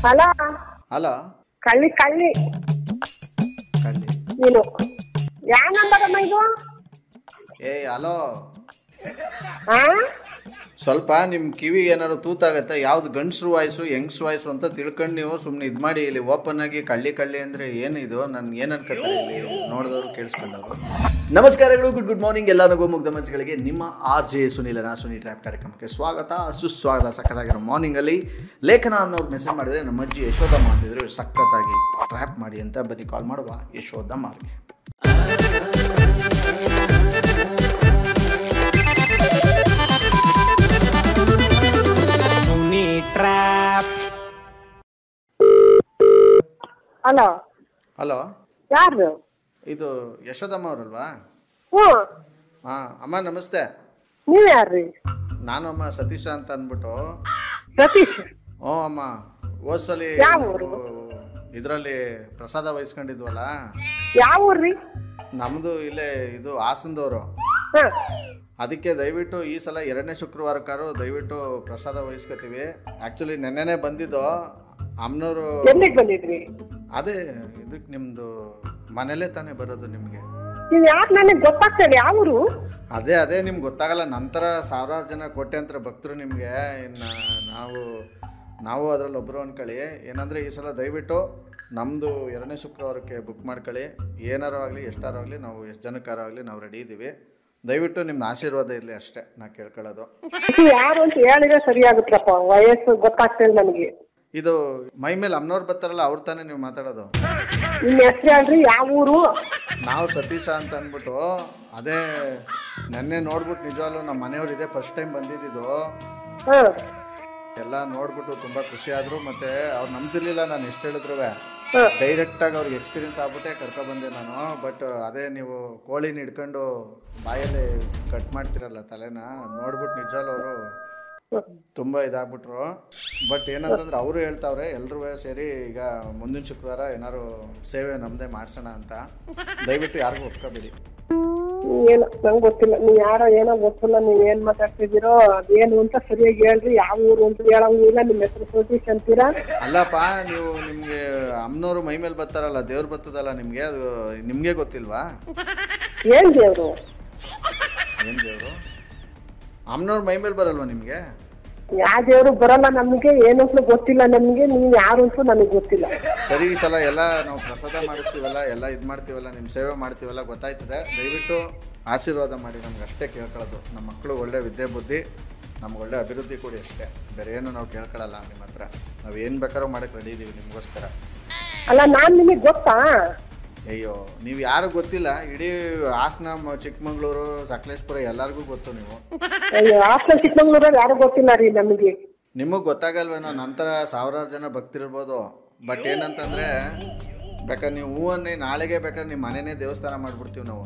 Hello hello ಕಳ್ಳಿ ಕಳ್ಳಿ ಕಳ್ಳಿ ನೀನು ಯಾವ ನಂಬರ್ ಅಮ್ಮ ಇದು? ಹಲೋ ಹಾ ಸ್ವಲ್ಪ ನಿಮ್ಮ ಕಿವಿ ಏನಾದ್ರು ತೂತಾಗತ್ತೆ, ಯಾವ್ದು ಗಂಡಸ್ರು ವಾಯ್ಸು ಹೆಂಗ್ಸ್ ವಾಯ್ಸು ಅಂತ ತಿಳ್ಕೊಂಡು ನೀವು ಸುಮ್ಮನೆ ಇದು ಮಾಡಿ ಇಲ್ಲಿ ಓಪನ್ ಆಗಿ ಕಳ್ಳಿ ಕಳ್ಳಿ ಅಂದರೆ ಏನಿದು? ನನ್ಗೆ ಏನು ಅನ್ಕೋತಾರೆ ಇಲ್ಲಿ ನೋಡಿದವರು ಕೇಳಿಸ್ಕೊಂಡವರು. ನಮಸ್ಕಾರಗಳು, ಗುಡ್ ಮಾರ್ನಿಂಗ್ ಎಲ್ಲರಿಗೂ ಮುಗ್ಧ ಮನಸ್ಸುಗಳಿಗೆ. ನಿಮ್ಮ RJ ಸುನಿಲನ ಸುನಿ ಟ್ರ್ಯಾಪ್ ಕಾರ್ಯಕ್ರಮಕ್ಕೆ ಸ್ವಾಗತ, ಸುಸ್ವಾಗತ. ಸಖತ್ತಾಗಿರೋ ಮಾರ್ನಿಂಗಲ್ಲಿ ಲೇಖನ ಅನ್ನೋರು ಮೆಸೇಜ್ ಮಾಡಿದರೆ ನಮ್ಮ ಅಜ್ಜಿ ಯಶೋದಮ್ಮ ಅಂತಿದ್ರು, ಸಖತ್ತಾಗಿ ಟ್ರ್ಯಾಪ್ ಮಾಡಿ ಅಂತ. ಬನ್ನಿ ಕಾಲ್ ಮಾಡುವ ಯಶೋದಮ್ಮರಿಗೆ. ಹಲೋ ಹಲೋ, ಯಾರು? ಇದು ಯಶೋದಮ್ಮ ಅವರಲ್ವಾ? ಹ್ಞೂ, ಹಾಂ ಅಮ್ಮ ನಮಸ್ತೆ. ನೀವು ಯಾರ್ರಿ? ನಾನು ಅಮ್ಮ ಸತೀಶ ಅಂತ ಅಂದ್ಬಿಟ್ಟು. ಸತೀಶ್? ಹ್ಞೂ ಅಮ್ಮ, ಹೋದ್ಸಲಿ ಯಾವ ಊರು? ಇದರಲ್ಲಿ ಪ್ರಸಾದ ವಹಿಸ್ಕೊಂಡಿದ್ವಲ್ಲ, ಯಾವ ಊರ್ರಿ? ನಮ್ಮದು ಇಲ್ಲೇ ಇದು ಹಾಸನದವರು. ಹಾ, ಅದಕ್ಕೆ ದಯವಿಟ್ಟು ಈ ಸಲ 2ನೇ ಶುಕ್ರವಾರಕ್ಕಾರು ದಯವಿಟ್ಟು ಪ್ರಸಾದ ವಹಿಸ್ಕೊತೀವಿ. ಆ್ಯಕ್ಚುಲಿ ನೆನ್ನೆನೇ ಬಂದಿದ್ದು ಅಮ್ಮನವರು. ಎಲ್ಲಿಗೆ ಬಂದಿದ್ರಿ? ಅದೇ ಇದಕ್ಕೆ ನಿಮ್ಮದು ಮನೇಲೇ ತಾನೇ ಬರೋದು ನಿಮಗೆ. ನೀವು ಯಾರು ನನಗೆ ಗೊತ್ತಾಗ್ತದೆ? ಯಾವ ಊರು? ಅದೇ ನಿಮ್ಗೆ ಗೊತ್ತಾಗಲ್ಲ. ನಂತರ ಸಾವಿರಾರು ಜನ ಕೋಟ್ಯಾಂತರ ಭಕ್ತರು ನಿಮಗೆ. ಇನ್ನು ನಾವು ಅದರಲ್ಲಿ ಒಬ್ಬರು ಅಂದ್ಕೊಳ್ಳಿ. ಏನಂದರೆ ಈ ಸಲ ದಯವಿಟ್ಟು ನಮ್ಮದು 2ನೇ ಶುಕ್ರವಾರಕ್ಕೆ ಬುಕ್ ಮಾಡ್ಕೊಳ್ಳಿ. ಏನಾರು ಆಗಲಿ ಎಷ್ಟಾರು ಆಗಲಿ, ನಾವು ಎಷ್ಟು ಜನಕ್ಕಾರು ಆಗಲಿ ನಾವು ರೆಡಿ ಇದ್ದೀವಿ. ದಯವಿಟ್ಟು ನಿಮ್ಮ ಆಶೀರ್ವಾದ ಇರಲಿ ಅಷ್ಟೇ ನಾ ಕೇಳ್ಕೊಳ್ಳೋದು. ಯಾರು ಅಂತ ಹೇಳಿದ್ರೆ ಸರಿಯಾಗುತ್ತಪ್ಪ, ವಯಸ್ಸು ಗೊತ್ತಾಗ್ತದೆ ನನಗೆ. ಇದು ಮೈ ಮೇಲೆ ಅಮ್ಮನವ್ರು ಬರ್ತಾರಲ್ಲ, ಅವ್ರು ತಾನೇ ನೀವು ಮಾತಾಡೋದು? ನಿಮ್ಮ ಹೆಸರು ಹೇಳ್ರಿ, ಯಾವ ಊರು? ನಾವು ಸತೀಶ ಅಂತ ಅಂದ್ಬಿಟ್ಟು. ಅದೇ ನೆನ್ನೆ ನೋಡ್ಬಿಟ್ಟು ನಿಜವಾಗ್ಲೂ ನಮ್ಮ ಮನೆಯವ್ರು ಇದೇ ಫಸ್ಟ್ ಟೈಮ್ ಬಂದಿದ್ದು. ಹಾಂ, ಎಲ್ಲ ನೋಡ್ಬಿಟ್ಟು ತುಂಬ ಖುಷಿ ಆದರು. ಮತ್ತು ಅವ್ರು ನಂಬ್ತಿರ್ಲಿಲ್ಲ ನಾನು ಎಷ್ಟು ಹೇಳಿದ್ರು. ಹಾಂ, ಡೈರೆಕ್ಟಾಗಿ ಅವ್ರಿಗೆ ಎಕ್ಸ್ಪೀರಿಯನ್ಸ್ ಆಗ್ಬಿಟ್ಟೆ ಕರ್ಕೊಬಂದೆ ನಾನು. ಬಟ್ ಅದೇ ನೀವು ಕೋಳಿನ ಹಿಡ್ಕೊಂಡು ಬಾಯಲ್ಲಿ ಕಟ್ ಮಾಡ್ತಿರಲ್ಲ ತಲೆನ, ಅದು ನೋಡ್ಬಿಟ್ಟು ನಿಜವಾಗ್ಲೂ ಅವರು ತುಂಬ ಇದಾಗ್ಬಿಟ್ರು. ಬಟ್ ಏನಂತಂದ್ರೆ ಅವರು ಹೇಳ್ತಾವ್ರೆ ಎಲ್ಲರೂ ಸೇರಿ ಈಗ ಮುಂದಿನ ಶುಕ್ರವಾರ ಏನಾದ್ರು ಸೇವೆ ನಮ್ಮದೇ ಮಾಡಿಸೋಣ ಅಂತ. ದಯವಿಟ್ಟು ಯಾರಿಗೂ ಒಪ್ಕೋಬೇಡಿ. ಏನು ನಂಗೆ ಗೊತ್ತಿಲ್ಲ, ನೀವು ಯಾರೋ ಏನೋ ಗೊತ್ತಿಲ್ಲ, ನೀವು ಏನು ಮಾತಾಡ್ತಿದ್ದೀರೋ ಅದೇನು ಅಂತ ಸರಿಯಾಗಿ ಹೇಳ್ರಿ. ಯಾವ ಊರು ಅಂತ ಹೇಳಂಗಿಲ್ಲ. ನಿಮ್ಮ ಹೆಸರು ಸತೀಶ್ ಅಂತೀರಾ? ಅಲ್ಲಪ್ಪ, ನೀವು ನಿಮಗೆ ಅಮ್ಮನವರು ಮೈ ಮೇಲೆ ಬರ್ತಾರಲ್ಲ, ದೇವ್ರು ಬರ್ತದಲ್ಲ ನಿಮಗೆ, ಅದು ನಿಮಗೆ ಗೊತ್ತಿಲ್ವಾ? ಏನ್ ದೇವ್ರು? ಏನು ದೇವರು? ಅಮ್ಮನವ್ರ ಮೈ ಮೇಲೆ ಬರಲ್ವಾ ನಿಮಗೆ? ಯಾವ ದೇವ್ರು ಬರಲ್ಲ ನಮಗೆ, ಏನಂತಲೂ ಗೊತ್ತಿಲ್ಲ ನಮಗೆ. ನೀವು ಯಾರು ಅಂತ ನನಗೆ ಗೊತ್ತಿಲ್ಲ. ಸರಿ, ಈ ಸಲ ಎಲ್ಲ ನಾವು ಪ್ರಸಾದ ಮಾಡಿಸ್ತೀವಲ್ಲ, ಎಲ್ಲ ಇದು ಮಾಡ್ತೀವಲ್ಲ, ನಿಮ್ಮ ಸೇವೆ ಮಾಡ್ತೀವಲ್ಲ, ಗೊತ್ತಾಯ್ತದೆ. ದಯವಿಟ್ಟು ಆಶೀರ್ವಾದ ಮಾಡಿ, ನಮ್ಗೆ ಅಷ್ಟೇ ಕೇಳ್ಕೊಳ್ಳೋದು. ನಮ್ಮ ಮಕ್ಕಳು ಒಳ್ಳೆ ವಿದ್ಯೆ ಬುದ್ಧಿ, ನಮ್ಗೆ ಒಳ್ಳೆ ಅಭಿವೃದ್ಧಿ ಕೊಡಿ ಅಷ್ಟೇ. ಬೇರೆ ಏನು ನಾವು ಕೇಳ್ಕೊಳ್ಳಲ್ಲ ನಿಮ್ಮ ಹತ್ರ. ನಾವು ಏನು ಬೇಕಾದ್ರೂ ಮಾಡೋಕ್ಕೆ ರೆಡಿ ಇದ್ದೀವಿ ನಿಮಗೋಸ್ಕರ. ಅಲ್ಲ, ನಾನು ನಿಮಗೆ ಗೊತ್ತಾ? ಅಯ್ಯೋ, ನೀವು ಯಾರು ಗೊತ್ತಿಲ್ಲ, ಇಡೀ ಹಾಸನ, ಚಿಕ್ಕಮಂಗ್ಳೂರು, ಸಕಲೇಶ್ಪುರ ಎಲ್ಲರಿಗೂ ಗೊತ್ತು ನೀವು. ಅಯ್ಯೋ, ಹಾಸನ ಚಿಕ್ಕಮಂಗ್ಳೂರಲ್ಲಿ ಯಾರು ಗೊತ್ತಿಲ್ಲ ರೀ ನಮಗೆ. ನಿಮಗೆ ಗೊತ್ತಾಗಲ್ವೇನೋ, ನಂತರ ಸಾವಿರಾರು ಜನ ಭಕ್ತಿರ್ಬೋದು. ಬಟ್ ಏನಂತಂದರೆ, ಬೇಕಾದ್ರೆ ನೀವು ಹೂವನ್ನೇ ನಾಳೆಗೆ ಬೇಕಾದ್ರೆ ನಿಮ್ಮ ಮನೆಯೇ ದೇವಸ್ಥಾನ ಮಾಡಿಬಿಡ್ತೀವಿ ನಾವು.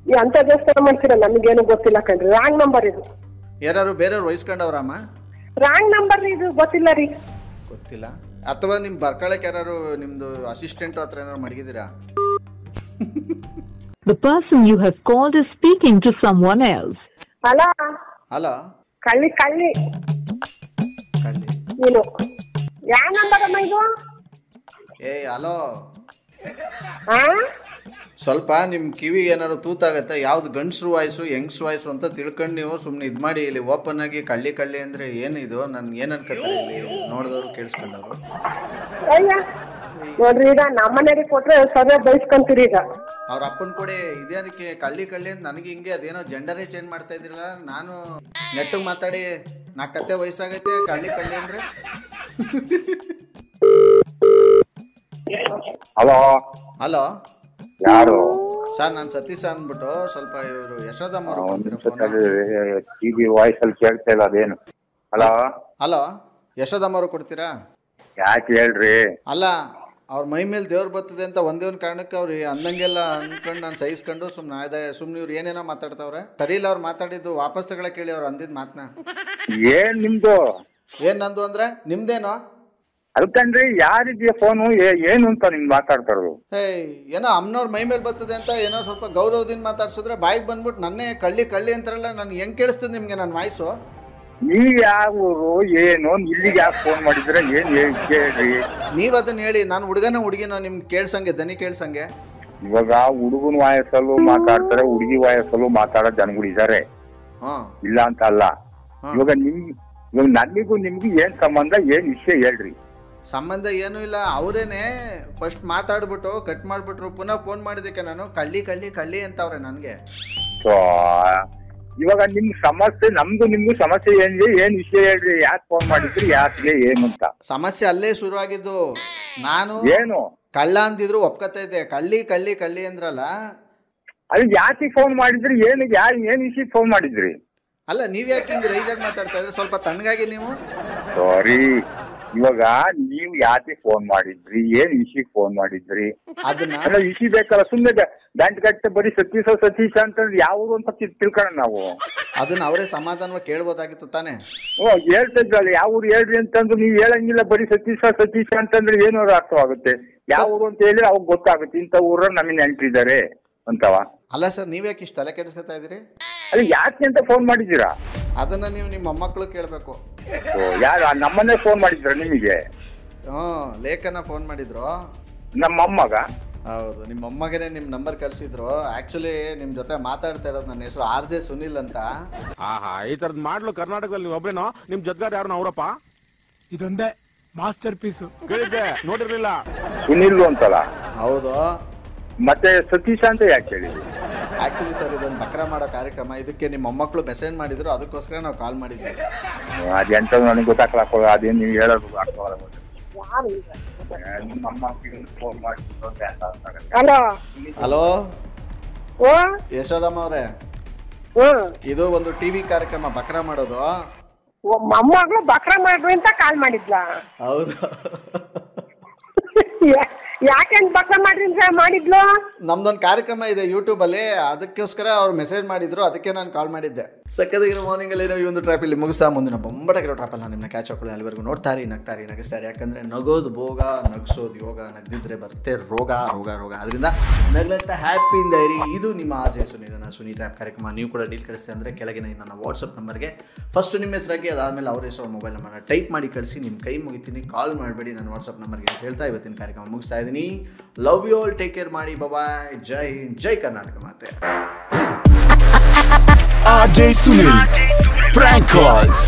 ಈ ಅಂತ ದೇವಸ್ಥಾನ ಮಾಡ್ತೀರಾ? ನಮಗೇನು ಗೊತ್ತಿಲ್ಲ ಕಣ್ರಿ. ರಾಂಗ್ ನಂಬರ್ ಇದು. ಯಾರು ಬೇರೆಯವ್ರು ವಹಿಸ್ಕೊಂಡವ್ರಮ್ಮ? ರಾಂಗ್ ನಂಬರ್ ಇದು, ಗೊತ್ತಿಲ್ಲ ರೀ. ಗೊತ್ತಿಲ್ಲ? ಅಥವಾ ನಿಮ್ಮ ಬರ್ಕಳಕ್ಕೆ ಯಾರು ನಿಮ್ಮದು ಅಸಿಸ್ಟೆಂಟ್ ಹತ್ರ ಏನಾರು ಮಡಗಿದ್ದೀರಾ? The person you have called is speaking to someone else. Hello hello, ಕಳ್ಳಿ ಕಳ್ಳಿ ಕಳ್ಳಿ ನೀನು ಯಾವ ನಂಬರ್ ಅಮ್ಮ ಇದು? ಹಲೋ, ಹಾ, ಸ್ವಲ್ಪ ನಿಮ್ಮ ಕಿವಿ ಏನಾದ್ರು ತೂತಾಗತ್ತೆ, ಯಾವ್ದು ಗಂಡಸ್ರು ವಾಯ್ಸು ಹೆಂಗ್ಸ್ ವಾಯ್ಸು ಅಂತ ತಿಳ್ಕೊಂಡು ನೀವು ಸುಮ್ಮನೆ ಇದು ಮಾಡಿ ಇಲ್ಲಿ ಓಪನ್ ಆಗಿ ಕಳ್ಳಿ ಕಳ್ಳಿ ಅಂದರೆ ಏನಿದು? ನನ್ಗೆ ಏನು ಅನ್ಕೋತಾರೆ ಇಲ್ಲಿ ನೋಡಿದವರು ಕೇಳಿಸ್ಕೊಂಡವರು. ಅಯ್ಯ ನೋಡ್ರಿ, ಈಗ ನಮ್ಮನೆಗೆ ಕೊಟ್ರೆ ಸರಿಯಾಗಿ ಬಯಸ್ಕೊಂತೀರಿ. ಈಗ ಅವ್ರ ಅಪ್ಪನ ಕೊಡಿ, ಇದೇನಕ್ಕೆ ಕಳ್ಳಿ ಕಳ್ಳಿ ಅಂತ ನನಗೆ ಹಿಂಗೆ ಅದೇನೋ ಜೆಂಡರೇ ಚೇಂಜ್ ಮಾಡ್ತಾ ಇದ್ದಿರಲ್ಲ. ನಾನು ನೆಟ್ಟಿಗೆ ಮಾತಾಡಿ ನಾ ಕತ್ತೆ ವಯಸ್ಸಾಗೈತೆ ಕಳ್ಳಿ ಕಳ್ಳಿ ಅಂದರೆ. ಹಲೋ, ಹಲೋ ಯಾರು? ಸರ್, ನಾನು ಸತೀಶ್ ಅಂದ್ಬಿಟ್ಟು. ಸ್ವಲ್ಪ ಇವರು ಯಶೋದಮ್ಮ ಅವರು ಕೊಡ್ತೀರಾ ಫೋನ್? ಟಿವಿ ವಾಯ್ಸ್ ಅಲ್ಲಿ ಕೇಳ್ತಾ ಇಲ್ಲ, ಅದೇನು? ಹಲೋ ಹಲೋ, ಯಶೋದಮ್ಮ ಅವರು ಕೊಡ್ತೀರಾ? ಯಾಕೆ ಹೇಳ್ರಿ? ಅಲ್ಲ, ಅವ್ರ ಮೈ ಮೇಲೆ ದೇವ್ರು ಬರ್ತದೆ ಅಂತ ಒಂದೇ ಒಂದು ಕಾರಣಕ್ಕೆ ಅವ್ರು ಅಂದಂಗೆಲ್ಲ ಅಂದ್ಕೊಂಡು ನಾನು ಸಹಿಸ್ಕೊಂಡು ಸುಮ್ಮನೆ ಇವ್ರು ಏನೇನೋ ಮಾತಾಡ್ತಾವ್ರೆ. ಸರಿಯಿಲ್ಲ ಅವ್ರು ಮಾತಾಡಿದ್ದು, ವಾಪಸ್ ತಗೊಳಕ್ ಕೇಳಿ ಅವ್ರು ಅಂದಿದ್ದು ಮಾತನ್ನ. ಏನ್ ನಿಮ್ದು? ಏನ್ ನಂದು ಅಂದ್ರೆ ನಿಮ್ದೇನೋ? ಅಲ್ಕಂಡ್ರಿ, ಯಾರಿಗೆ ಫೋನು ಏನು ಅಂತ ನಿಮ್ ಮಾತಾಡ್ತಾ ಇರೋದು? ಏನೋ ಅಮ್ಮನವ್ರ ಮೈ ಮೇಲೆ ಬರ್ತದೆ ಅಂತ ಏನೋ ಸ್ವಲ್ಪ ಗೌರವದಿಂದ ಮಾತಾಡ್ಸಿದ್ರೆ ಬಾಯಿಗೆ ಬಂದ್ಬಿಟ್ಟು ನನ್ನೇ ಕಳ್ಳಿ ಕಳ್ಳಿ ಅಂತಾರಲ್ಲ. ನನ್ಗೆ ಹೆಂಗ್ ಕೇಳಿಸ್ತದೆ ನಿಮ್ಗೆ ನನ್ನ ವಾಯ್ಸು? ನೀವ್ ಯಾವ ಊರು ಏನು ಇಲ್ಲಿಗೆ ಯಾಕೆ ಫೋನ್ ಮಾಡಿದ್ರೆ ಏನ್ ಹೇಳ್ರಿ? ನೀವ್ ಅದನ್ನ ಹೇಳಿ. ನಾನು ಹುಡುಗಿನೋ ನಿಮ್ಗೆ ಕೇಳ್ಸಂಗೆ, ದನಿ ಕೇಳ್ಸಂಗೆ. ಇವಾಗ ಹುಡುಗನ ವಯಸ್ಸಲ್ಲೂ ಮಾತಾಡ್ತಾರೆ, ಹುಡುಗಿ ವಯಸ್ಸಲ್ಲೂ ಮಾತಾಡೋ ಜನಗಳಿದ್ದಾರೆ, ಇಲ್ಲ ಅಂತ ಅಲ್ಲ. ಇವಾಗ ನನ್ನಿಗೂ ನಿಮ್ಗೂ ಏನ್ ಸಂಬಂಧ, ಏನ್ ವಿಷಯ ಹೇಳ್ರಿ? ಸಂಬಂಧ ಏನೂ ಇಲ್ಲ. ಅವರೇನೆ ಫಸ್ಟ್ ಮಾತಾಡ್ಬಿಟ್ಟು ಕಟ್ ಮಾಡ್ಬಿಟ್ರು. ಪುನಃ ಫೋನ್ ಮಾಡಿದಕ್ಕೆ ನಾನು ಕಳ್ಳಿ ಅಂತವ್ರೆ ನನ್ಗೆ. ಇವಾಗ ನಿಮ್ ಸಮಸ್ಯೆ, ನಮ್ದು ನಿಮ್ಗೂ ಸಮಸ್ಯೆ ಏನ್ರಿ? ಏನ್ ವಿಷಯ ಹೇಳ್ರಿ? ಯಾಕೆ ಫೋನ್ ಮಾಡಿದ್ರಿ, ಯಾಕೆ ಏನು ಅಂತ? ಸಮಸ್ಯೆ ಅಲ್ಲೇ ಶುರು ಆಗಿದ್ದು. ನಾನು ಏನು ಕಳ್ಳ ಅಂತಿದ್ರು ಒಪ್ಕೊತಾ ಇದ್ದೆ. ಕಳ್ಳಿ ಅಂದ್ರಲ್ಲ, ಅದು ಯಾಕೆ ಫೋನ್ ಮಾಡಿದ್ರಿ? ಏನ್ ವಿಷಯ ಫೋನ್ ಮಾಡಿದ್ರಿ? ಅಲ್ಲ, ನೀವ್ ಯಾಕೆ ಹಿಂಗ್ ರೈಜಾಗಿ ಮಾತಾಡ್ತಾ ಇದ್ರೆ? ಸ್ವಲ್ಪ ತಣ್ಣಗಾಗಿ ನೀವು. ಸಾರಿ, ಇವಾಗ ನೀವು ಯಾಕೆ ಫೋನ್ ಮಾಡಿದ್ರಿ? ಏನ್ ವಿಷಯಕ್ಕೆ ಫೋನ್ ಮಾಡಿದ್ರಿ? ಅದನ್ನ ವಿಷಯ ಬೇಕಲ್ಲ. ಸುಮ್ಮನೆ ಗಂಟೆ ಗಂಟೆ ಬರೀ ಸತೀಶ ಅಂತಂದ್ರೆ ಯಾವ ಅಂತ ತಿಳ್ಕೊಳ್ಳೋಣ ನಾವು. ಅದನ್ನ ಅವರೇ ಸಮಾಧಾನವಾಗಿ ಕೇಳ್ಬೋದಾಗಿತ್ತು ತಾನೆ. ಹೇಳ್ತಾ ಇದ್ರಲ್ಲ ಯಾವ ಊರು ಹೇಳ್ರಿ ಅಂತಂದ್ರೆ ನೀವು ಹೇಳಂಗಿಲ್ಲ. ಬರೀ ಸತೀಶ ಅಂತಂದ್ರೆ ಏನೋ ಅರ್ಥವಾಗುತ್ತೆ. ಯಾವ ಊರು ಅಂತ ಹೇಳಿ ಅವಾಗ ಗೊತ್ತಾಗುತ್ತೆ, ಇಂಥ ಊರ ನಮಗೆ ನೆಂಟಿದ್ದಾರೆ ಅಂತವ. ಅಲ್ಲ ಸರ್, ನೀವ್ ಯಾಕೆ ಇಷ್ಟ ತಲೆ ಕೆಡಿಸ್ಕೊತಾ ಇದೀರಿ? ಅದು ಯಾಕೆ ಅಂತ ಫೋನ್ ಮಾಡಿದ್ದೀರಾ? ಅದನ್ನ ನೀವು ನಿಮ್ಮ ಮೊಮ್ಮಕ್ಕಳು ಕೇಳ್ಬೇಕು. ಯಾರು ನಮ್ಮನ್ನೇ ಫೋನ್ ಮಾಡಿದ್ರ ನಿಮಗೆ? ಲೇಖನ ಫೋನ್ ಮಾಡಿದ್ರು. ನಮ್ಮ ಮೊಮ್ಮಗ? ಹೌದು, ನಿಮ್ಮ ಮೊಮ್ಮಗನೇ ನಿಮ್ ನಂಬರ್ ಕಳ್ಸಿದ್ರು. ಆಕ್ಚುಲಿ ನಿಮ್ ಜೊತೆ ಮಾತಾಡ್ತಾ ಇರೋದು, ನನ್ನ ಹೆಸರು RJ ಸುನಿಲ್ ಅಂತ. ಈ ತರದ್ ಮಾಡ್ಲು ಕರ್ನಾಟಕದಲ್ಲಿ ನೀವು ಒಬ್ರೇನೋ? ನಿಮ್ ಜೊತೆಗಾರ ಯಾರು ಅವರಪ್ಪ? ಇದೊಂದೇ ಮಾಸ್ಟರ್ ಪೀಸು. ಕೇಳಿದ್ದೆ, ನೋಡಿರ್ಲಿಲ್ಲ. ಸುನಿಲ್ ಅಂತಲ್ಲ? ಹೌದು. ಮತ್ತೆ ಸತೀಶ ಅಂತ ಯಾಕೆ ಹೇಳಿದ್ರಿ? ಆಕ್ಚುಲಿ ಸರ್, ಇದೊಂದು ಬಕ್ರಾ ಮಾಡೋ ಕಾರ್ಯಕ್ರಮ. ಇದಕ್ಕೆ ನಿಮ್ಮ ಮೊಮ್ಮಕ್ಕಳು ಮೆಸೇಜ್ ಮಾಡಿದ್ರು, ಅದಕ್ಕೋಸ್ಕರ ನಾವು ಕಾಲ್ ಮಾಡಿದ್ವಿ. ಅದೆಂತ ನನಗೆ ಗೊತ್ತಾಗ್ಲಾಕ, ಅದೇನು ನೀವು ಹೇಳೋದು ಹಲೋ, ಯಶೋದಮ್ಮ ಅವ್ರೆ, ಇದು ಒಂದು ಟಿವಿ ಕಾರ್ಯಕ್ರಮ ಬಕ್ರಾ ಮಾಡೋದು. ಮೊಮ್ಮಗಳು ಬಕ್ರಾ ಮಾಡ್ರಿ ಅಂತ ಕಾಲ್ ಮಾಡಿದ್ಲ? ಹೌದು. ಯಾಕೆಂತ ಬಕ್ರಾ ಮಾಡ್ರಿ ಅಂತ ಮಾಡಿದ್ಲು? ನಮ್ದೊಂದು ಕಾರ್ಯಕ್ರಮ ಇದೆ ಯೂಟ್ಯೂಬ್ ಅಲ್ಲಿ, ಅದಕ್ಕೋಸ್ಕರ ಅವ್ರು ಮೆಸೇಜ್ ಮಾಡಿದ್ರು, ಅದಕ್ಕೆ ನಾನು ಕಾಲ್ ಮಾಡಿದ್ದೆ. ಸಕ್ಕದಾಗಿರೋ ಮಾರ್ನಿಂಗ್ ಅಲ್ಲಿ ನಾವು ಈ ಒಂದು ಟ್ರಾಪ್ ಇಲ್ಲಿ ಮುಗಿಸ್ತಾ ಮುಂದಿನ ಬೊಂಬಟಾಗಿರೋ ಟ್ರಾಪ್ ಅಲ್ಲಿ ನಾನು ನಿಮ್ಮನ್ನ ಕ್ಯಾಚ್ ಹಾಕೊಳ್ಳಿ. ಅಲ್ಲಿವರೆಗೂ ನೋಡ್ತಾರಿ, ನಗಿಸ್ತಾರೆ. ಯಾಕಂದ್ರೆ ನಗೋದು ಭೋಗ, ನಗ್ಸೋದು ಯೋಗ, ನಗ್ದಿದ್ರೆ ಬರುತ್ತೆ ರೋಗ. ಅದರಿಂದ ನಗ್ಲಂತ ಹ್ಯಾಪಿಯಿಂದ ಇರಿ. ಇದು ನಿಮ್ಮ RJ ಸುನಿ ಟ್ರಾಪ್ ಕಾರ್ಯಕ್ರಮ. ನೀವು ಕೂಡ ಡೀಲ್ ಕಳಿಸ್ತೀವಿ ಅಂದರೆ ಕೆಳಗಿನ ನನ್ನ ವಾಟ್ಸಪ್ ನಂಬರ್ಗೆ ಫಸ್ಟ್ ನಿಮ್ಮ ಹೆಸರಾಗಿ, ಅದಾದಮೇಲೆ ಅವ್ರ ಹೆಸರು ಮೊಬೈಲ್ ನಂಬರ್ನ ಟೈಪ್ ಮಾಡಿ ಕಳಿಸಿ. ನಿಮ್ಮ ಕೈ ಮುಗಿತೀನಿ, ಕಾಲ್ ಮಾಡಬೇಡಿ ನನ್ನ ವಾಟ್ಸಪ್ ನಂಬರ್ಗೆ ಅಂತ ಹೇಳ್ತಾ ಇವತ್ತಿನ ಕಾರ್ಯಕ್ರಮ ಮುಗಿಸ್ತಾ ಇದ್ದೀನಿ. Love you all, take care ಮಾಡಿ, ಬಾಯ್. ಜೈ ಕರ್ನಾಟಕ ಮಾತೆ. RJ Sunil Prank Calls.